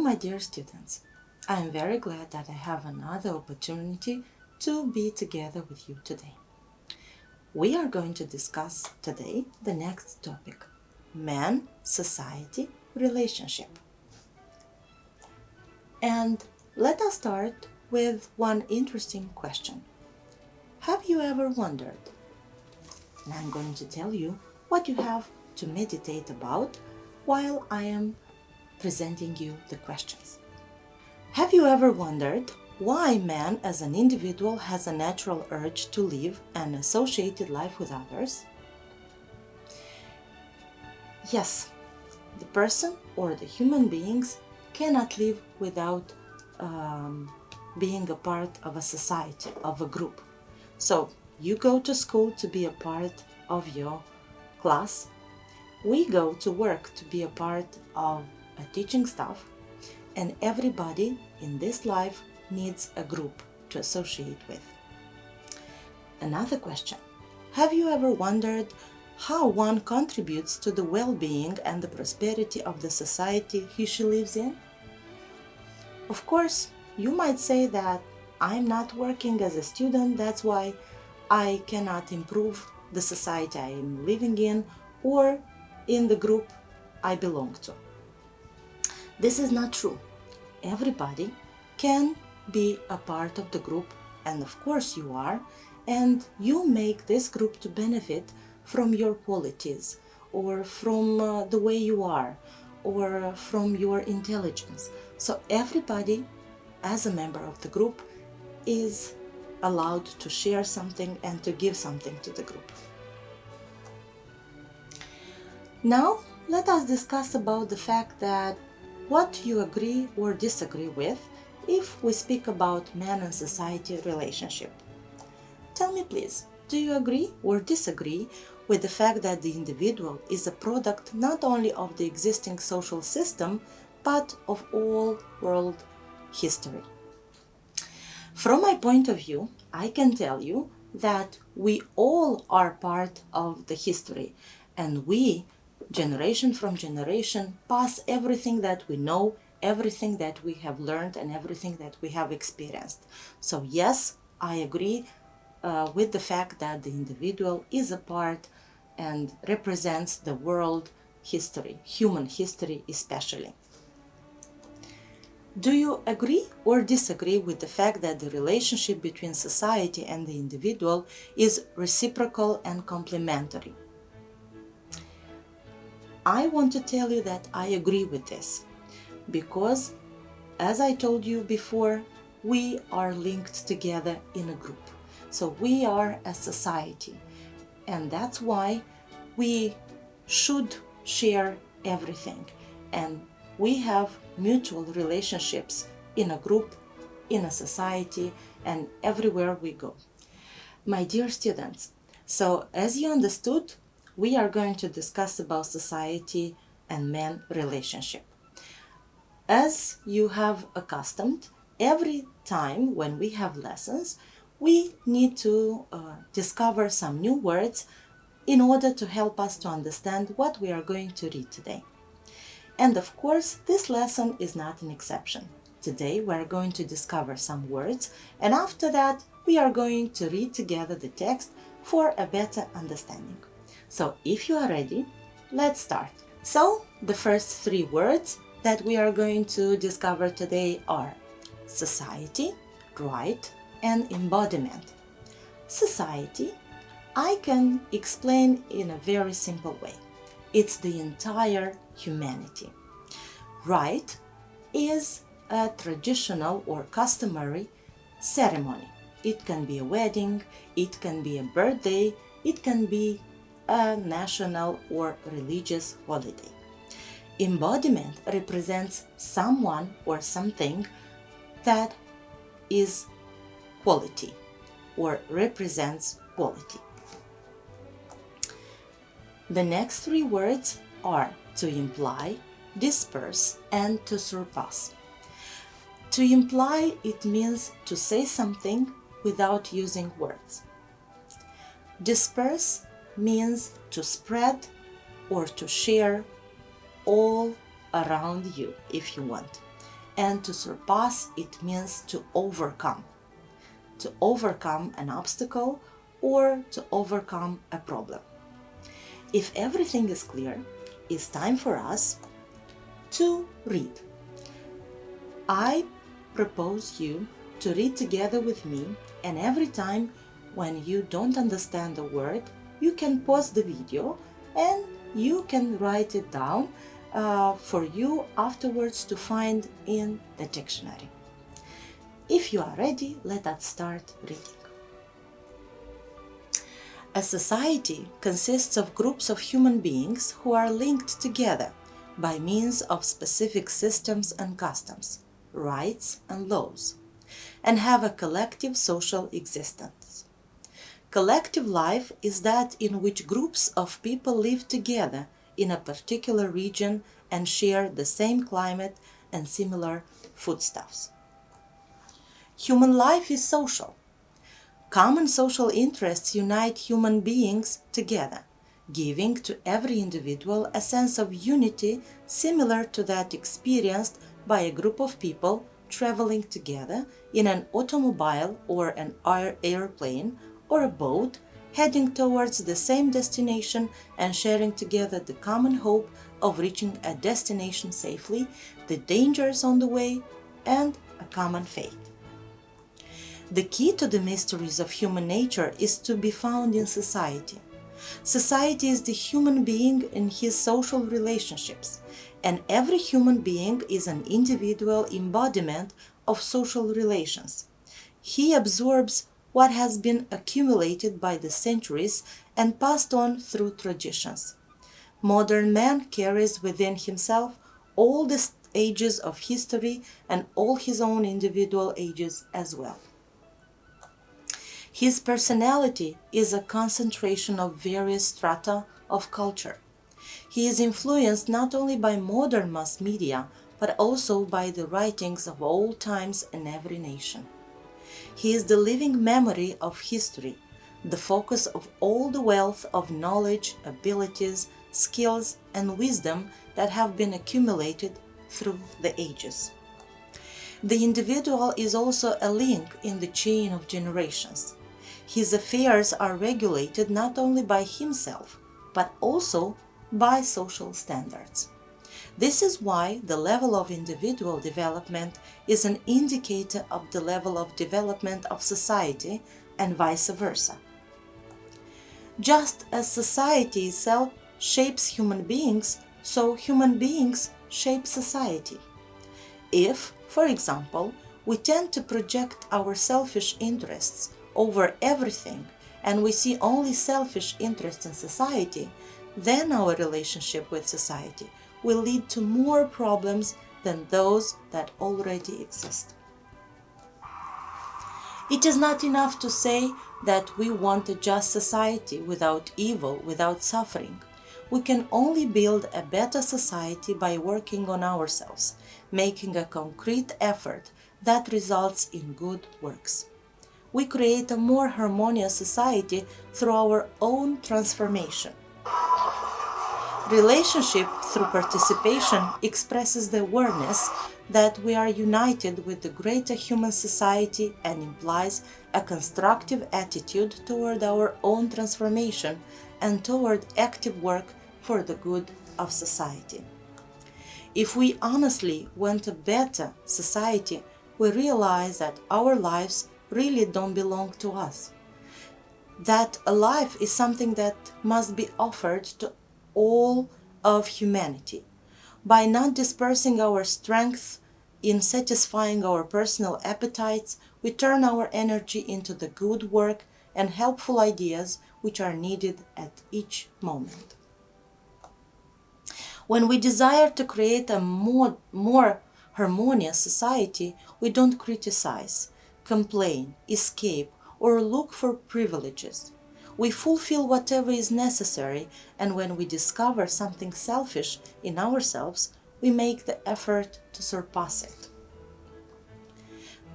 my dear students, I am very glad that I have another opportunity to be together with you today. We are going to discuss today the next topic, man, society, relationship. And let us start with one interesting question. Have you ever wondered? And I'm going to tell you what you have to meditate about while I am presenting you the questions. Have you ever wondered why man as an individual has a natural urge to live an associated life with others? Yes, the person or the human beings cannot live without being a part of a society, of a group. So you go to school to be a part of your class. We go to work to be a part of a teaching staff, and everybody in this life needs a group to associate with. Another question. Have you ever wondered how one contributes to the well-being and the prosperity of the society he/she lives in? Of course, you might say that I'm not working as a student, that's why I cannot improve the society I am living in or in the group I belong to. This is not true. Everybody can be a part of the group, and of course you are, and you make this group to benefit from your qualities or from the way you are or from your intelligence. So everybody as a member of the group is allowed to share something and to give something to the group. Now let us discuss about the fact that what you agree or disagree with if we speak about man and society relationship. Tell me please, do you agree or disagree with the fact that the individual is a product not only of the existing social system, but of all world history? From my point of view, I can tell you that we all are part of the history, and we, generation from generation, pass everything that we know, everything that we have learned, and everything that we have experienced. So yes, I agree with the fact that the individual is a part and represents the world history, human history especially. Do you agree or disagree with the fact that the relationship between society and the individual is reciprocal and complementary? I want to tell you that I agree with this because, as I told you before, we are linked together in a group. So we are a society, and that's why we should share everything, and we have mutual relationships in a group, in a society, and everywhere we go. My dear students, so as you understood, we are going to discuss about society and man relationship. As you have accustomed, every time when we have lessons, we need to discover some new words in order to help us to understand what we are going to read today. And of course, this lesson is not an exception. Today we are going to discover some words, and after that we are going to read together the text for a better understanding. So if you are ready, let's start. So the first three words that we are going to discover today are society, right, and embodiment. Society, I can explain in a very simple way. It's the entire humanity. Rite is a traditional or customary ceremony. It can be a wedding, it can be a birthday, it can be a national or religious holiday. Embodiment represents someone or something that is quality or represents quality. The next three words are to imply, disperse, and to surpass. To imply, it means to say something without using words. Disperse means to spread or to share all around you if you want. and to surpass it means to overcome an obstacle or to overcome a problem. If everything is clear, it's time for us to read. I propose you to read together with me, and every time when you don't understand a word, you can pause the video and you can write it down for you afterwards to find in the dictionary. If you are ready, let us start reading. A society consists of groups of human beings who are linked together by means of specific systems and customs, rights and laws, and have a collective social existence. Collective life is that in which groups of people live together in a particular region and share the same climate and similar foodstuffs. Human life is social. Common social interests unite human beings together, giving to every individual a sense of unity similar to that experienced by a group of people traveling together in an automobile or an airplane or a boat, heading towards the same destination and sharing together the common hope of reaching a destination safely, the dangers on the way, and a common fate. The key to the mysteries of human nature is to be found in society. Society is the human being in his social relationships, and every human being is an individual embodiment of social relations. He absorbs what has been accumulated by the centuries and passed on through traditions. Modern man carries within himself all the ages of history and all his own individual ages as well. His personality is a concentration of various strata of culture. He is influenced not only by modern mass media, but also by the writings of all times and every nation. He is the living memory of history, the focus of all the wealth of knowledge, abilities, skills, and wisdom that have been accumulated through the ages. The individual is also a link in the chain of generations. His affairs are regulated not only by himself, but also by social standards. This is why the level of individual development is an indicator of the level of development of society and vice versa. Just as society itself shapes human beings, so human beings shape society. If, for example, we tend to project our selfish interests over everything and we see only selfish interests in society, then our relationship with society will lead to more problems than those that already exist. It is not enough to say that we want a just society without evil, without suffering. We can only build a better society by working on ourselves, making a concrete effort that results in good works. We create a more harmonious society through our own transformation. Relationship through participation expresses the awareness that we are united with the greater human society and implies a constructive attitude toward our own transformation and toward active work for the good of society. If we honestly want a better society, we realize that our lives really don't belong to us. That a life is something that must be offered to all of humanity. By not dispersing our strength in satisfying our personal appetites, we turn our energy into the good work and helpful ideas which are needed at each moment. When we desire to create a more harmonious society, we don't criticize, complain, escape, or look for privileges. We fulfill whatever is necessary, and when we discover something selfish in ourselves, we make the effort to surpass it.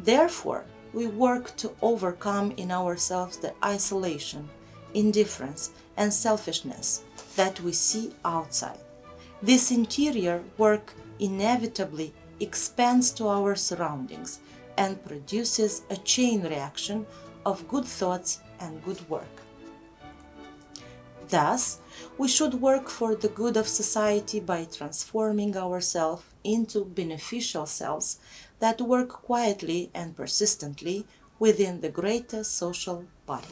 Therefore, we work to overcome in ourselves the isolation, indifference, and selfishness that we see outside. This interior work inevitably expands to our surroundings and produces a chain reaction of good thoughts and good work. Thus, we should work for the good of society by transforming ourselves into beneficial selves that work quietly and persistently within the greater social body.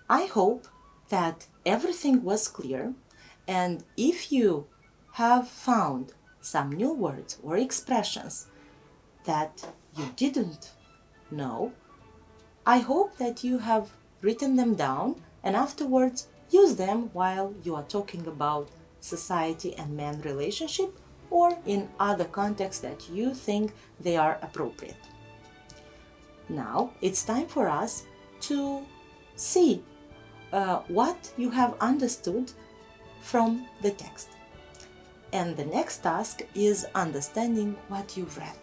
I hope that everything was clear, and if you have found some new words or expressions that you didn't know, I hope that you have written them down and afterwards use them while you are talking about society and man relationship or in other contexts that you think they are appropriate. Now it's time for us to see what you have understood from the text. And the next task is understanding what you've read.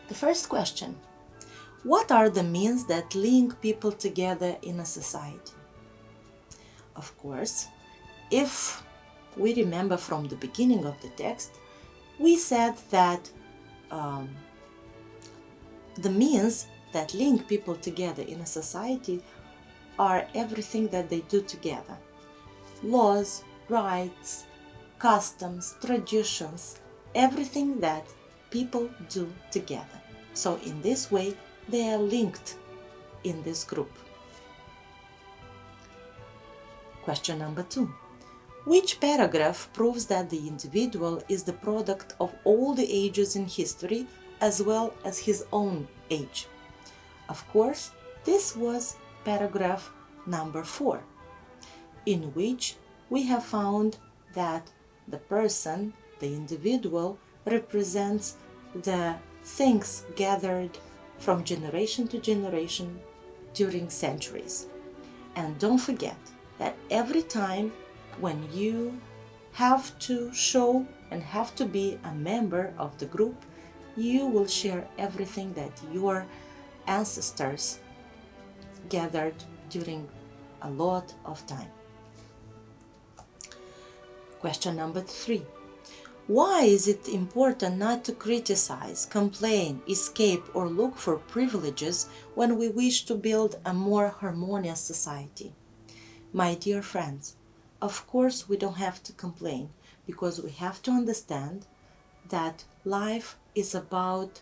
The first question: what are the means that link people together in a society? Of course, if we remember from the beginning of the text, we said that the means that link people together in a society are everything that they do together. Laws, rights, customs, traditions, everything that people do together. So in this way, they are linked in this group. Question number 2. Which paragraph proves that the individual is the product of all the ages in history as well as his own age? Of course, this was paragraph number 4, in which we have found that the person, the individual, represents the things gathered from generation to generation during centuries. And don't forget that every time when you have to show and have to be a member of the group, you will share everything that your ancestors gathered during a lot of time. Question number 3. Why is it important not to criticize, complain, escape, or look for privileges when we wish to build a more harmonious society? My dear friends, of course we don't have to complain, because we have to understand that life is about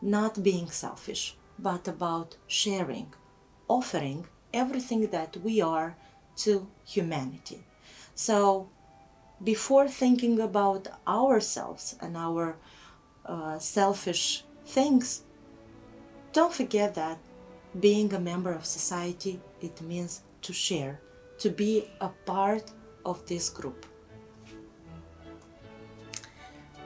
not being selfish, but about sharing, offering everything that we are to humanity. So before thinking about ourselves and our selfish things, don't forget that being a member of society, it means to share, to be a part of this group.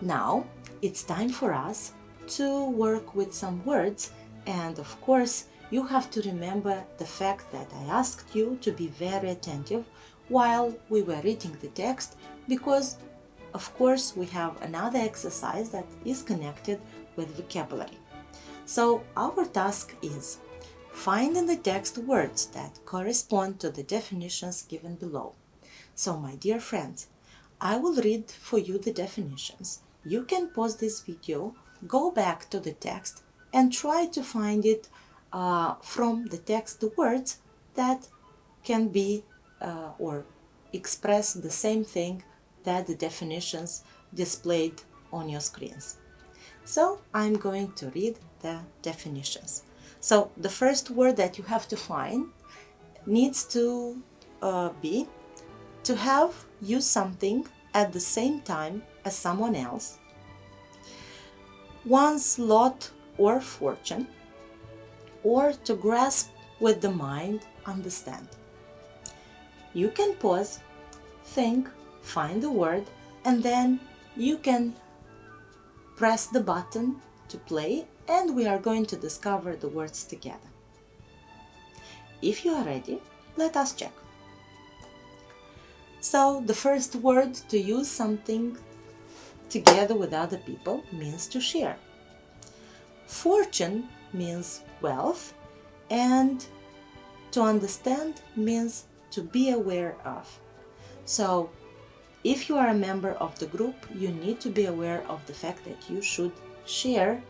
Now it's time for us to work with some words, and of course you have to remember the fact that I asked you to be very attentive while we were reading the text, because of course we have another exercise that is connected with vocabulary. So our task is find in the text words that correspond to the definitions given below. So my dear friends, I will read for you the definitions. You can pause this video, go back to the text and try to find it from the text the words that can be or express the same thing that the definitions displayed on your screens. So I'm going to read the definitions. So the first word that you have to find needs to be to have use something at the same time as someone else, one's lot or fortune, or to grasp with the mind, understand. You can pause, think, find the word, and then you can press the button to play, and we are going to discover the words together. If you are ready, let us check. So the first word, to use something together with other people, means to share. Fortune means wealth, and to understand means to be aware of. So If you are a member of the group, you need to be aware of the fact that you should share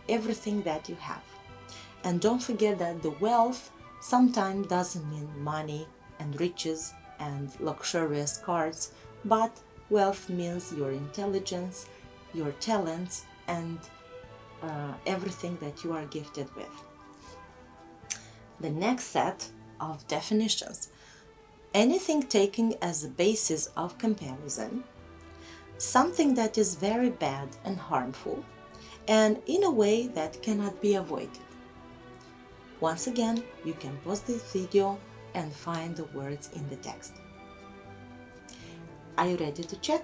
everything that you have. And don't forget that the wealth sometimes doesn't mean money and riches and luxurious cars, but wealth means your intelligence, your talents, and everything that you are gifted with. The next set of definitions. Anything taken as a basis of comparison, something that is very bad and harmful, and in a way that cannot be avoided. Once again, you can pause this video and find the words in the text. Are you ready to check?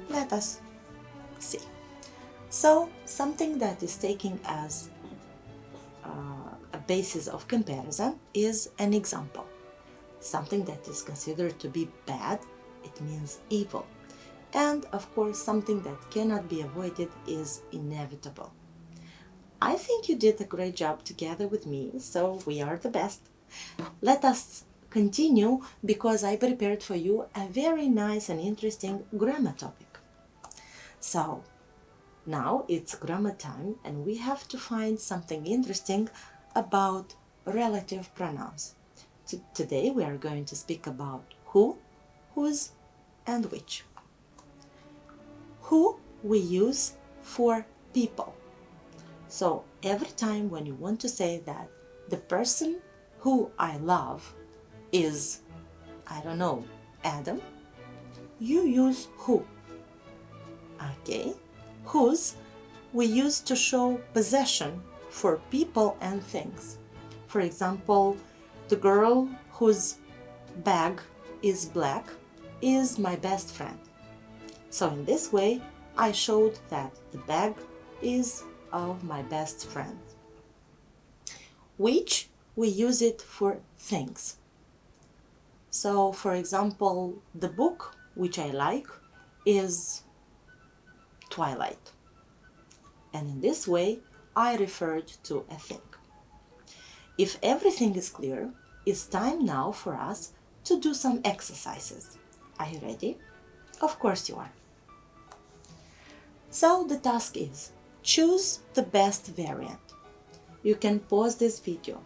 Let us see. So, something that is taken as a basis of comparison is an example. Something that is considered to be bad, it means evil. And of course, something that cannot be avoided is inevitable. I think you did a great job together with me, so we are the best. Let us continue because I prepared for you a very nice and interesting grammar topic. So, now it's grammar time and we have to find something interesting about relative pronouns. Today we are going to speak about who, whose, and which. Who we use for people. So every time when you want to say that the person who I love is, I don't know, Adam, you use who. Okay? Whose we use to show possession for people and things. For example, the girl whose bag is black is my best friend. So in this way, I showed that the bag is of my best friend. Which we use it for things. So for example, the book which I like is Twilight. And in this way, I referred to a thing. If everything is clear, it's time now for us to do some exercises. Are you ready? Of course you are. So the task is, choose the best variant. You can pause this video,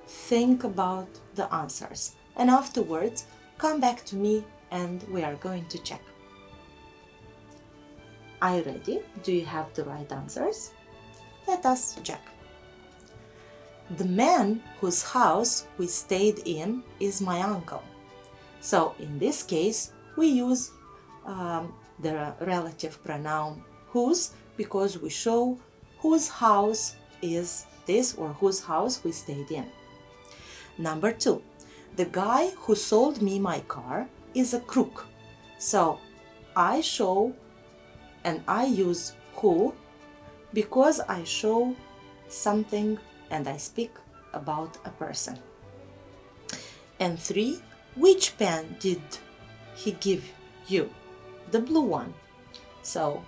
think about the answers, and afterwards come back to me and we are going to check. Are you ready? Do you have the right answers? Let us check. The man whose house we stayed in is my uncle. So in this case, we use the relative pronoun whose because we show whose house is this or whose house we stayed in. Number 2, the guy who sold me my car is a crook. So I show and I use who because I show something and I speak about a person. And 3, which pen did he give you? The blue one. So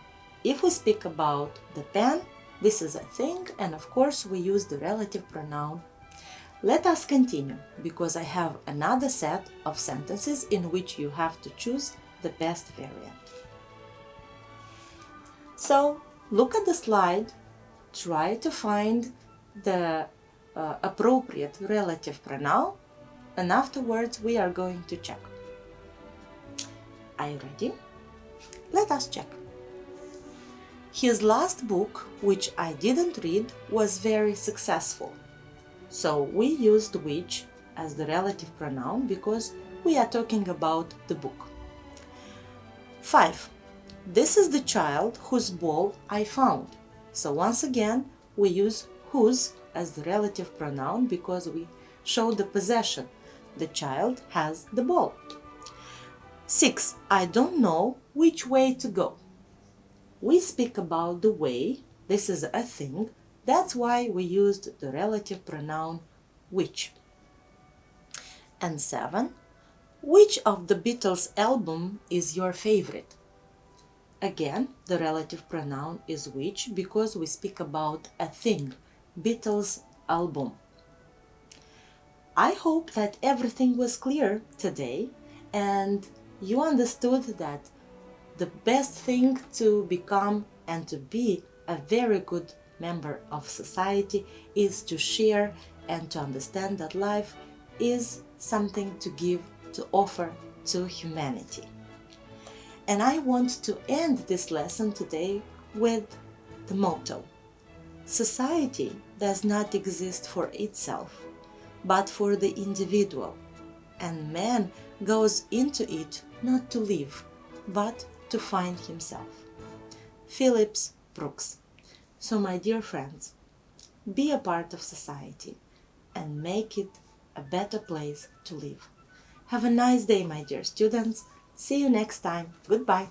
if we speak about the pen, this is a thing, and of course we use the relative pronoun. Let us continue, because I have another set of sentences in which you have to choose the best variant. So look at the slide, try to find the appropriate relative pronoun, and afterwards we are going to check. Are you ready? Let us check. His last book, which I didn't read, was very successful. So we used which as the relative pronoun because we are talking about the book. 5. This is the child whose ball I found. So once again, we use whose as the relative pronoun because we show the possession. The child has the ball. 6. I don't know which way to go. We speak about the way, this is a thing, that's why we used the relative pronoun which. And 7, which of the Beatles' album is your favorite? Again, the relative pronoun is which because we speak about a thing, Beatles' album. I hope that everything was clear today and you understood that the best thing to become and to be a very good member of society is to share and to understand that life is something to give, to offer to humanity. And I want to end this lesson today with the motto: society does not exist for itself, but for the individual, and man goes into it not to live, but to find himself. Phillips Brooks. So, my dear friends, be a part of society and make it a better place to live. Have a nice day, my dear students. See you next time. Goodbye.